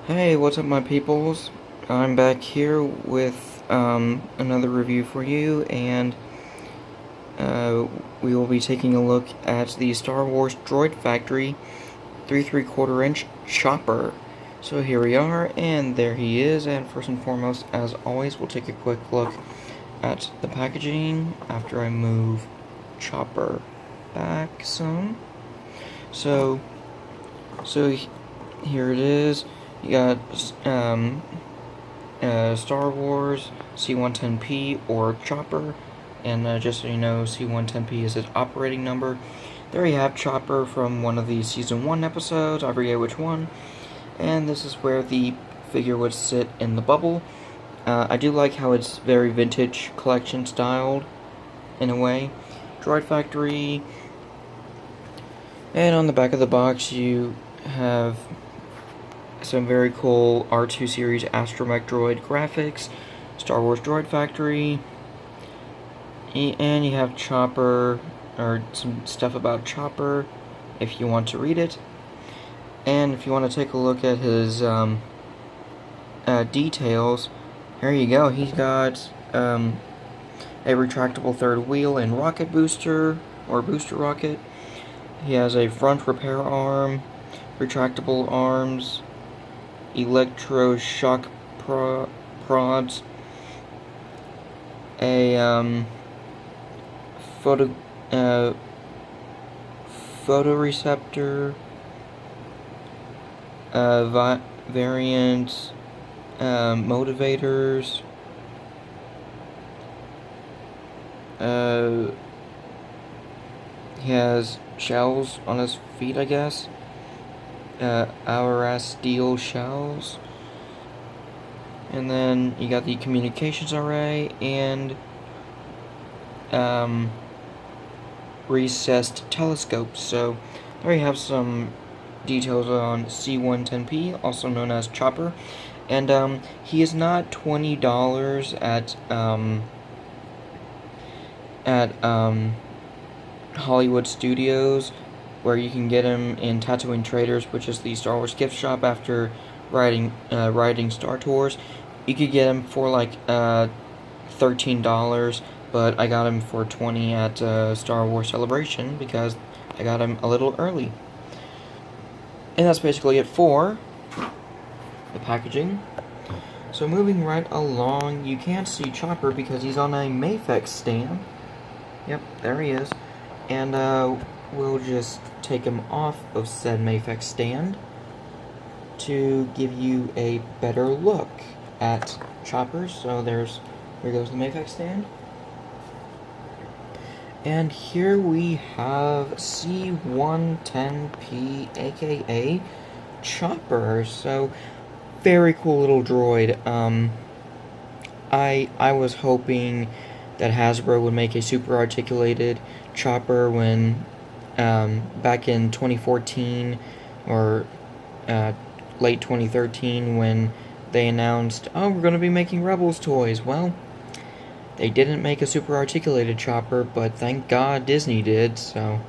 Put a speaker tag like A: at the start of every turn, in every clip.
A: Hey, what's up, my peoples? I'm back here with another review for you, and uh, we will be taking a look at the Star Wars Droid Factory 3¾ inch chopper. So here we are, and there he is, and first and foremost, as always, we'll take a quick look at the packaging after I move chopper back some. So here it is. You got Star Wars C1-10P or Chopper, and just so you know, C1-10P is its operating number. There you have Chopper from one of the Season 1 episodes, I forget which one, and this is where the figure would sit in the bubble. I do like how it's very vintage collection styled, in a way. Droid Factory, and on the back of the box you have some very cool R2 series astromech droid graphics, Star Wars Droid Factory, and you have Chopper, or some stuff about Chopper if you want to read it. And if you want to take a look at his details, here you go. He's got a retractable third wheel and rocket booster, or booster rocket. He has a front repair arm, retractable arms, electroshock prods, a photoreceptor, variant motivators, he has shells on his feet, I guess. Hourglass steel shells. And then you got the communications array and recessed telescopes. So there you have some details on C1-10P, also known as Chopper. And he is not $20 at Hollywood Studios, where you can get him in Tatooine Traders, which is the Star Wars gift shop after riding Star Tours. You could get him for like $13, but I got him for $20 at Star Wars Celebration because I got him a little early. And that's basically it for the packaging. So moving right along, you can't see Chopper because he's on a Mafex stand. Yep, there he is. And we'll just take him off of said Mafex stand to give you a better look at Chopper. So here goes the Mafex stand. And here we have C1-10P, aka Chopper. So very cool little droid. I was hoping that Hasbro would make a super articulated Chopper when back in 2014 or late 2013 when they announced, oh, we're going to be making Rebels toys. Well, they didn't make a super articulated Chopper, but thank God Disney did, so.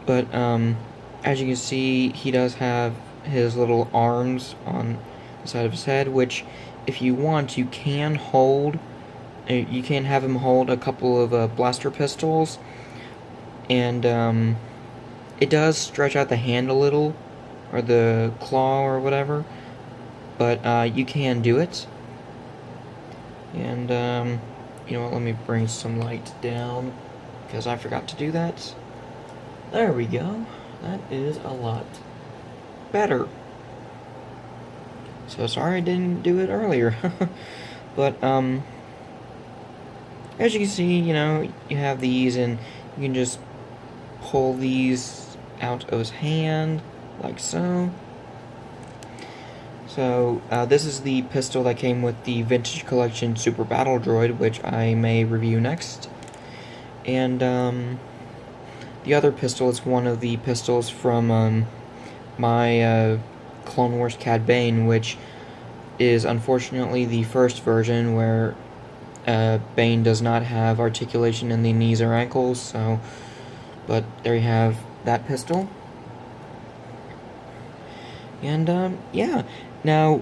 A: But as you can see, he does have his little arms on the side of his head, which if you want, you can have him hold a couple of blaster pistols, and it does stretch out the hand a little, or the claw or whatever, but you can do it. And you know what, let me bring some light down because I forgot to do that. There we go. That is a lot better. So sorry I didn't do it earlier. But as you can see, you know, you have these, and you can just pull these out of his hand, like so. So, this is the pistol that came with the Vintage Collection Super Battle Droid, which I may review next. And, the other pistol is one of the pistols from, my, Clone Wars Cad Bane, which is unfortunately the first version where Bane does not have articulation in the knees or ankles, so, but there you have that pistol. And, yeah. Now,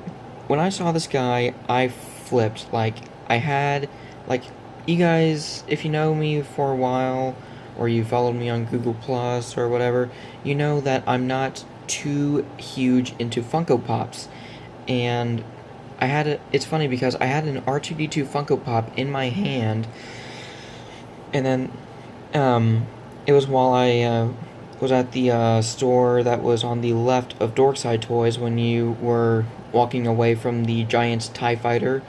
A: when I saw this guy, I flipped. Like, I had, like, you guys, if you know me for a while, or you followed me on Google Plus or whatever, you know that I'm not too huge into Funko Pops. And it's funny because I had an R2D2 Funko Pop in my hand, and then, it was while I, was at the store that was on the left of Dorkside Toys when you were walking away from the Giants TIE Fighter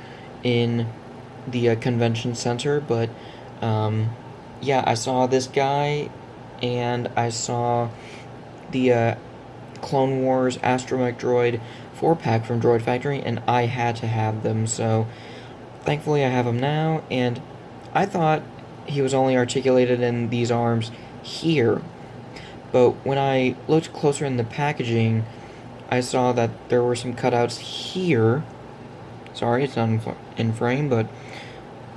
A: in the convention center. But yeah, I saw this guy, and I saw the Clone Wars astromech droid 4-pack from Droid Factory, and I had to have them. So thankfully I have him now, and I thought he was only articulated in these arms here. But when I looked closer in the packaging, I saw that there were some cutouts here. Sorry, it's not in frame, but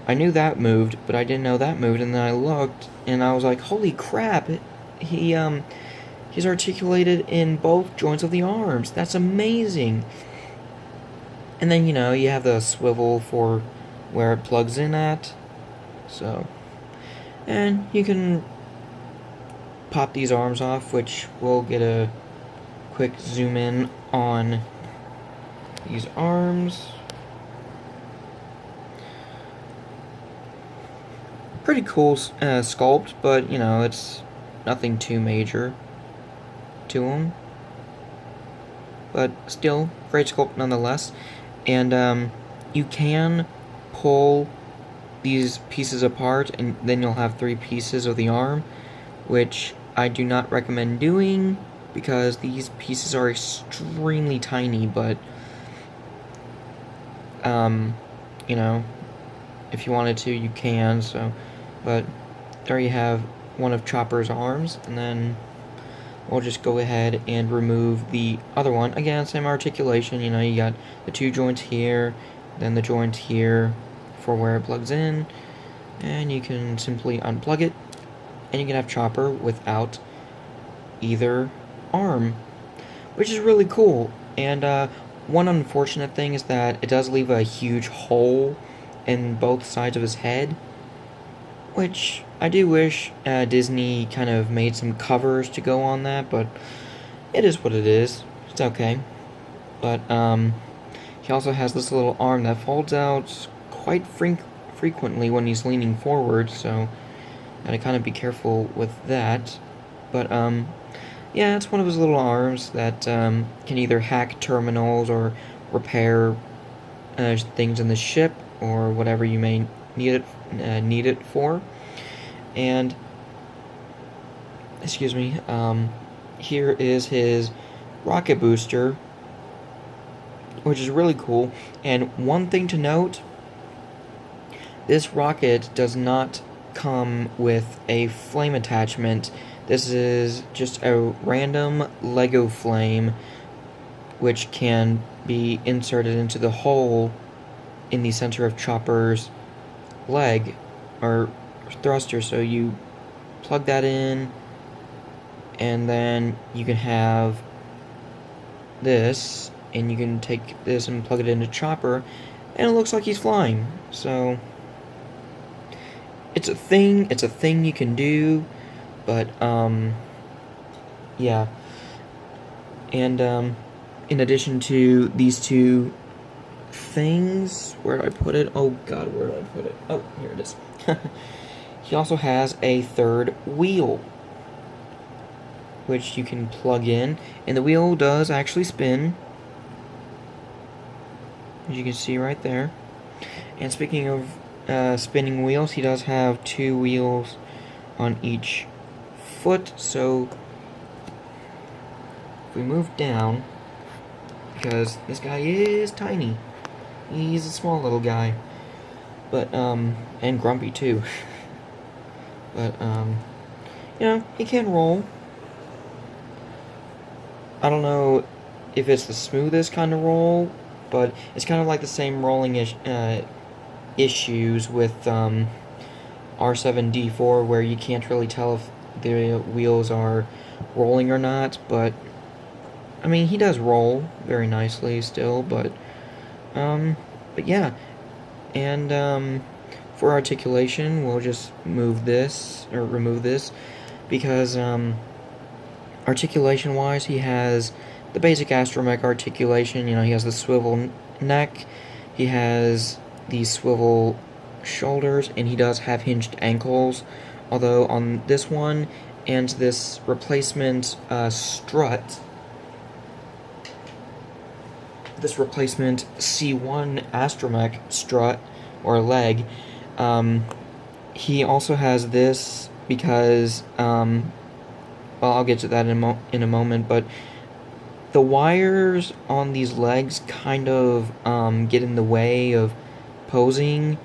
A: I knew that moved, but I didn't know that moved. And then I looked, and I was like, "Holy crap! He's articulated in both joints of the arms. That's amazing!" And then you have the swivel for where it plugs in at. So, and you can pop these arms off, which we'll get a quick zoom in on these arms. Pretty cool sculpt, but it's nothing too major to them. But still, great sculpt nonetheless. And you can pull these pieces apart, and then you'll have 3 pieces of the arm, which I do not recommend doing because these pieces are extremely tiny. But if you wanted to, you can. So, but there you have one of Chopper's arms, and then we'll just go ahead and remove the other one. Again, same articulation. You got the 2 joints here, then the joint here for where it plugs in, and you can simply unplug it, and you can have Chopper without either arm, which is really cool. And one unfortunate thing is that it does leave a huge hole in both sides of his head, which I do wish Disney kind of made some covers to go on that, but it is what it is. It's okay. But he also has this little arm that folds out quite frequently when he's leaning forward, so gotta kind of be careful with that. But yeah, it's one of his little arms that can either hack terminals or repair things in the ship or whatever you may need it for. And excuse me, here is his rocket booster, which is really cool. And one thing to note, this rocket does not come with a flame attachment. This is just a random Lego flame, which can be inserted into the hole in the center of Chopper's leg, or thruster. So you plug that in, and then you can have this, and you can take this and plug it into Chopper, and it looks like he's flying. So it's a thing you can do. But yeah. And in addition to these 2 things, where did I put it? Oh god, where did I put it? Oh, here it is. He also has a 3rd wheel, which you can plug in, and the wheel does actually spin, as you can see right there. And speaking of spinning wheels, he does have 2 wheels on each foot. So if we move down, because this guy is tiny, he's a small little guy, but and grumpy too. But he can roll. I don't know if it's the smoothest kind of roll, but it's kind of like the same rolling issues with R7D4, where you can't really tell if the wheels are rolling or not. But I mean, he does roll very nicely still, but yeah. And, for articulation, we'll just move this, or remove this, because, articulation-wise, he has the basic astromech articulation. You know, he has the swivel neck, he has the swivel shoulders, and he does have hinged ankles, although on this one, and this replacement, strut, this replacement C1 astromech strut, or leg, he also has this because, well, I'll get to that in a moment, but the wires on these legs kind of get in the way of posing,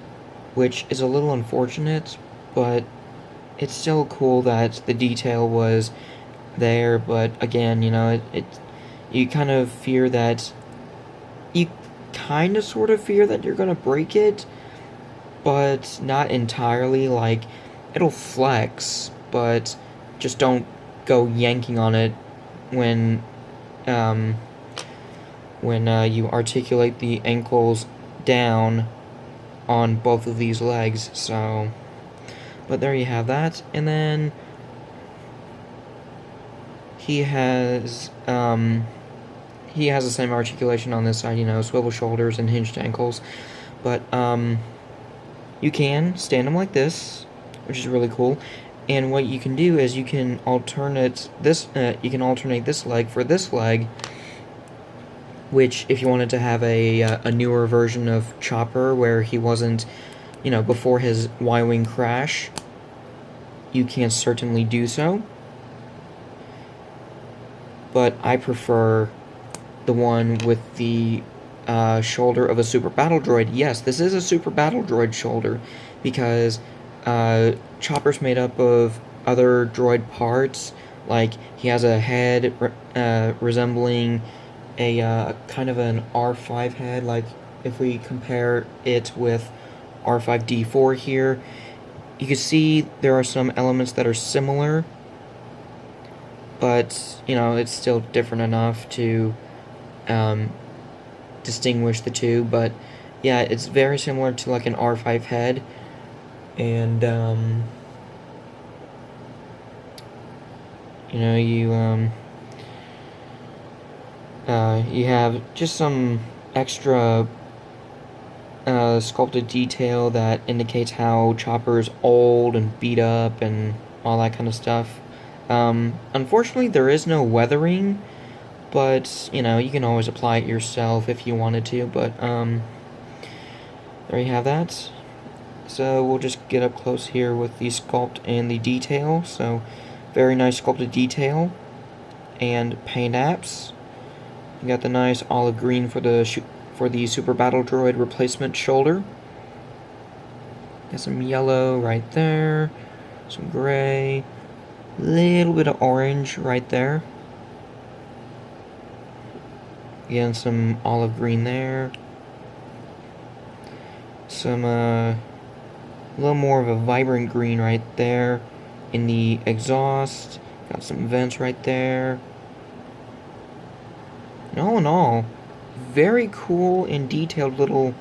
A: which is a little unfortunate, but it's still cool that the detail was there. But again, you know, you kind of fear that, you kind of sort of fear that you're gonna break it, but not entirely. Like, it'll flex, but just don't go yanking on it when you articulate the ankles down on both of these legs. So, but there you have that. And then he has the same articulation on this side, you know, swivel shoulders and hinged ankles, but you can stand him like this, which is really cool. And what you can do is you can alternate this leg for this leg, which, if you wanted to have a newer version of Chopper where he wasn't, you know, before his Y-wing crash, you can certainly do so. But I prefer the one with the shoulder of a super battle droid. Yes, this is a super battle droid shoulder, because Chopper's made up of other droid parts. Like, he has a head resembling a kind of an R5 head. Like, if we compare it with R5D4 here, you can see there are some elements that are similar, but, you know, it's still different enough to distinguish the two. But yeah, it's very similar to like an R5 head, and you know, you have just some extra sculpted detail that indicates how Chopper's old and beat up and all that kind of stuff. Unfortunately, there is no weathering, but, you know, you can always apply it yourself if you wanted to. But there you have that. So we'll just get up close here with the sculpt and the detail. So very nice sculpted detail and paint apps. You got the nice olive green for the Super Battle Droid replacement shoulder. Got some yellow right there, some gray, little bit of orange right there. Again, some olive green there. Some a little more of a vibrant green right there in the exhaust. Got some vents right there. And all in all, very cool and detailed little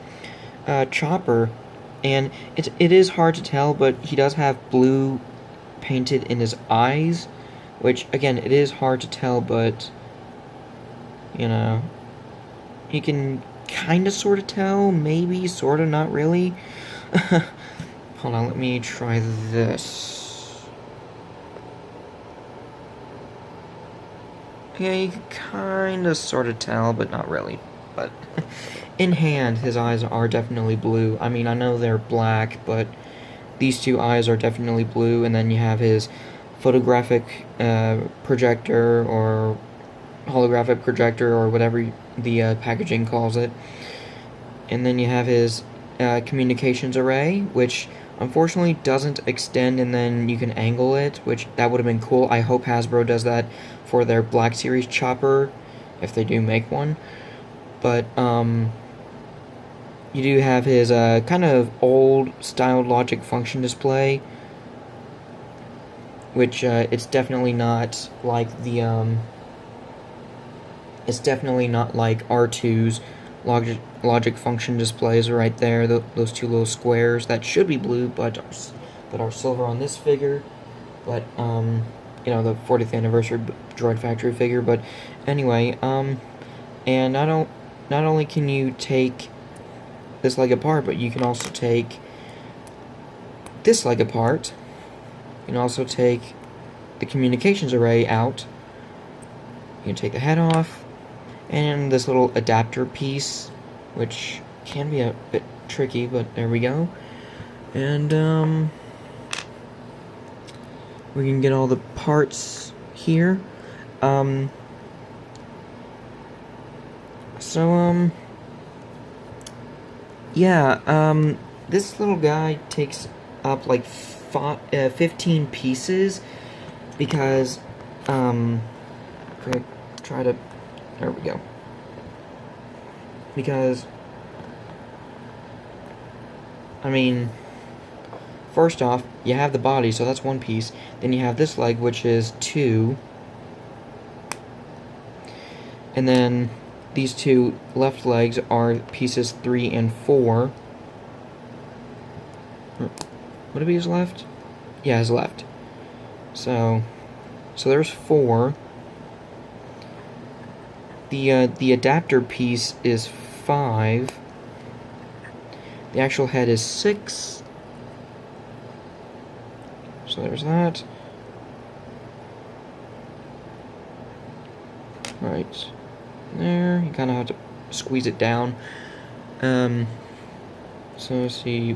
A: Chopper. And it is hard to tell, but he does have blue painted in his eyes, which, again, it is hard to tell, but, you know, you can kind of sort of tell, maybe, sort of, not really. Hold on, let me try this. Yeah, you can kind of sort of tell, but not really. But in hand, his eyes are definitely blue. I mean, I know they're black, but these two eyes are definitely blue. And then you have his photographic projector, or holographic projector, or whatever the packaging calls it. And then you have his communications array, which unfortunately doesn't extend, and then you can angle it, which that would have been cool. I hope Hasbro does that for their Black Series Chopper, if they do make one. But you do have his kind of old style logic function display, which it's definitely not like the It's definitely not like R2's logic function displays right there, those two little squares that should be blue but are silver on this figure. But you know, the 40th anniversary Droid Factory figure. But anyway, and not only can you take this leg apart, but you can also take this leg apart. You can also take the communications array out. You can take the head off, and this little adapter piece, which can be a bit tricky, but there we go. And we can get all the parts here. Yeah, this little guy takes up like 15 pieces, because, if I try to, there we go, because, I mean, first off, you have the body, so that's one piece, then you have this leg, which is 2, and then these two left legs are pieces 3 and 4. Would it be his left? Yeah, his left. So there's 4. The adapter piece is 5. The actual head is 6. So there's that. Right there. You kind of have to squeeze it down. So let's see.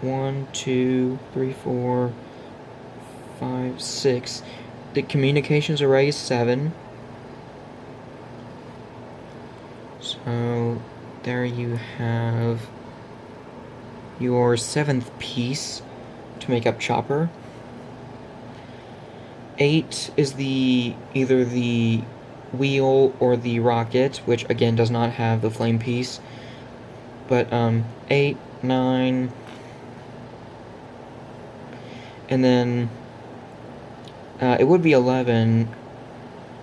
A: 1, 2, 3, 4, 5, 6. The communications array is 7. So there you have your 7th piece to make up Chopper. 8 is either the wheel or the rocket, which again does not have the flame piece. But 8, 9, and then it would be 11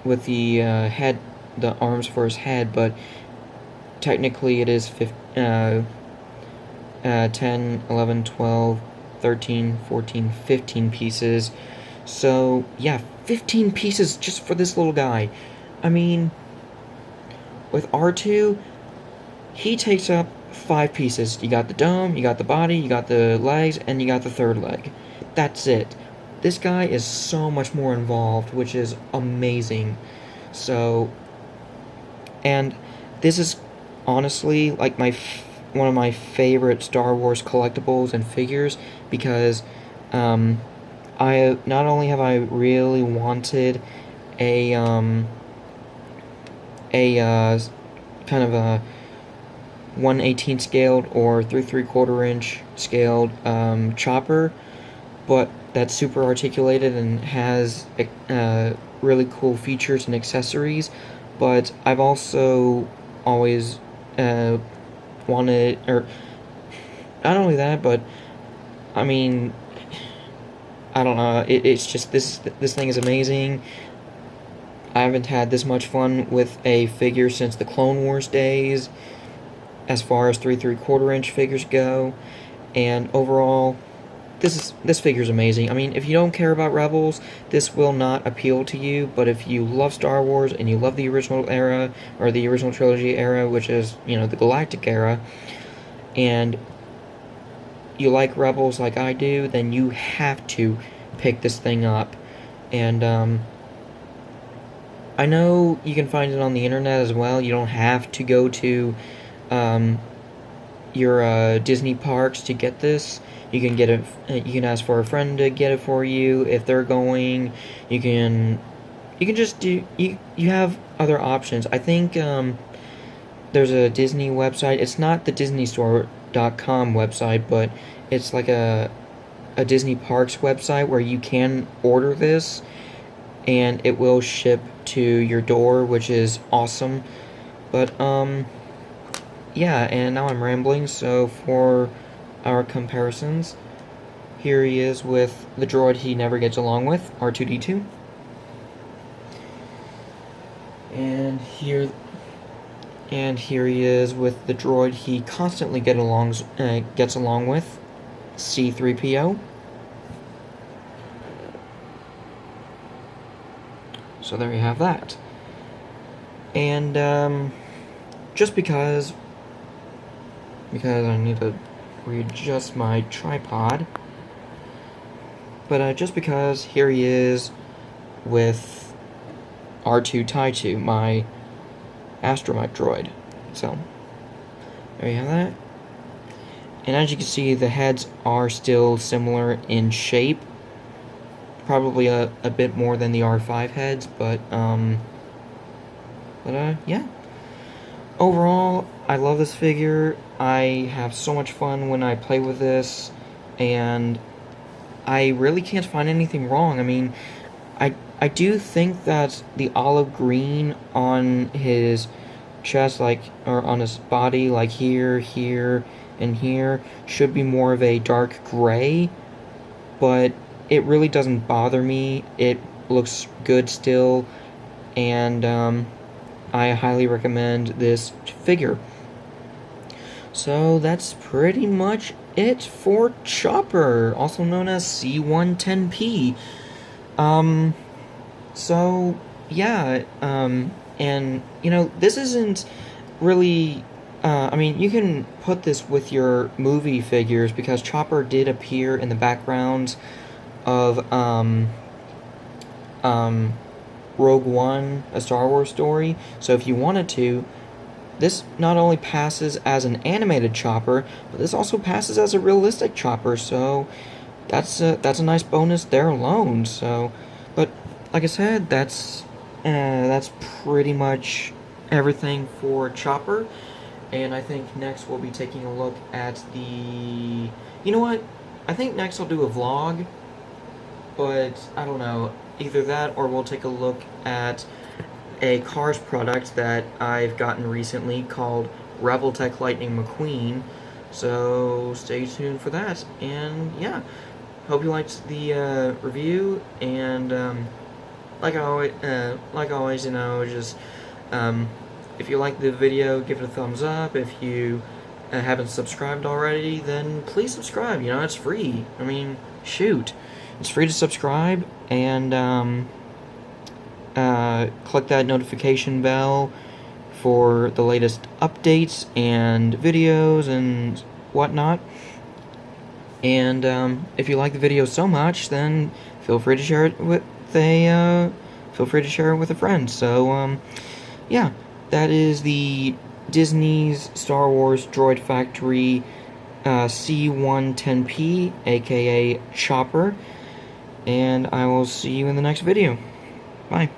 A: with the head, the arms for his head, but technically it is 10, 11, 12, 13, 14, 15 pieces. So yeah, 15 pieces just for this little guy. I mean, with R2, he takes up 5 pieces. You got the dome, you got the body, you got the legs, and you got the third leg. That's it. This guy is so much more involved, which is amazing. So, and this is honestly like one of my favorite Star Wars collectibles and figures, because I not only have I really wanted a kind of a 1/18 scaled or 3 3/4 inch scaled chopper, but that's super articulated and has really cool features and accessories. But I've also always wanted, or not only that, but I mean, I don't know, it's just this thing is amazing. I haven't had this much fun with a figure since the Clone Wars days, as far as 3 3/4 inch figures go, and overall, this figure's amazing. I mean, if you don't care about Rebels, this will not appeal to you, but if you love Star Wars and you love the original era, or the original trilogy era, which is, you know, the Galactic era, and you like Rebels like I do, then you have to pick this thing up. And I know you can find it on the internet as well. You don't have to go to your Disney parks to get this. You can get it. You can ask for a friend to get it for you if they're going. You can just do. You have other options. I think there's a Disney website. It's not the DisneyStore.com website, but it's like a Disney Parks website where you can order this, and it will ship to your door, which is awesome. But yeah, and now I'm rambling. So for our comparisons, here he is with the droid he never gets along with, R2-D2. And here he is with the droid he constantly gets along with, C-3PO. So there you have that. And just because I need to readjust my tripod, but just because here he is with R2-D2, my astromech droid. So there you have that. And as you can see, the heads are still similar in shape. Probably a bit more than the R5 heads, but yeah. Overall, I love this figure. I have so much fun when I play with this, and I really can't find anything wrong. I mean, I do think that the olive green on his chest, or on his body, like here, and here, should be more of a dark gray, but it really doesn't bother me. It looks good still, and I highly recommend this figure. So that's pretty much it for Chopper, also known as C1-10P. So yeah, and this isn't really. I mean, you can put this with your movie figures because Chopper did appear in the backgrounds of Rogue One, A Star Wars Story. So if you wanted to, this not only passes as an animated Chopper, but this also passes as a realistic Chopper. So that's a nice bonus there alone. So, but like I said, that's pretty much everything for Chopper. And I think next we'll be taking a look at the. You know what? I think next I'll do a vlog. But I don't know, either that or we'll take a look at a Cars product that I've gotten recently called Rebel Tech Lightning McQueen. So stay tuned for that. And yeah, hope you liked the review. And like always, just if you like the video, give it a thumbs up. If you haven't subscribed already, then please subscribe. It's free. I mean, shoot. It's free to subscribe, and click that notification bell for the latest updates and videos and whatnot. And if you like the video so much, then feel free to share it with a friend. So yeah, that is the Disney's Star Wars Droid Factory C1-10P, aka Chopper. And I will see you in the next video. Bye.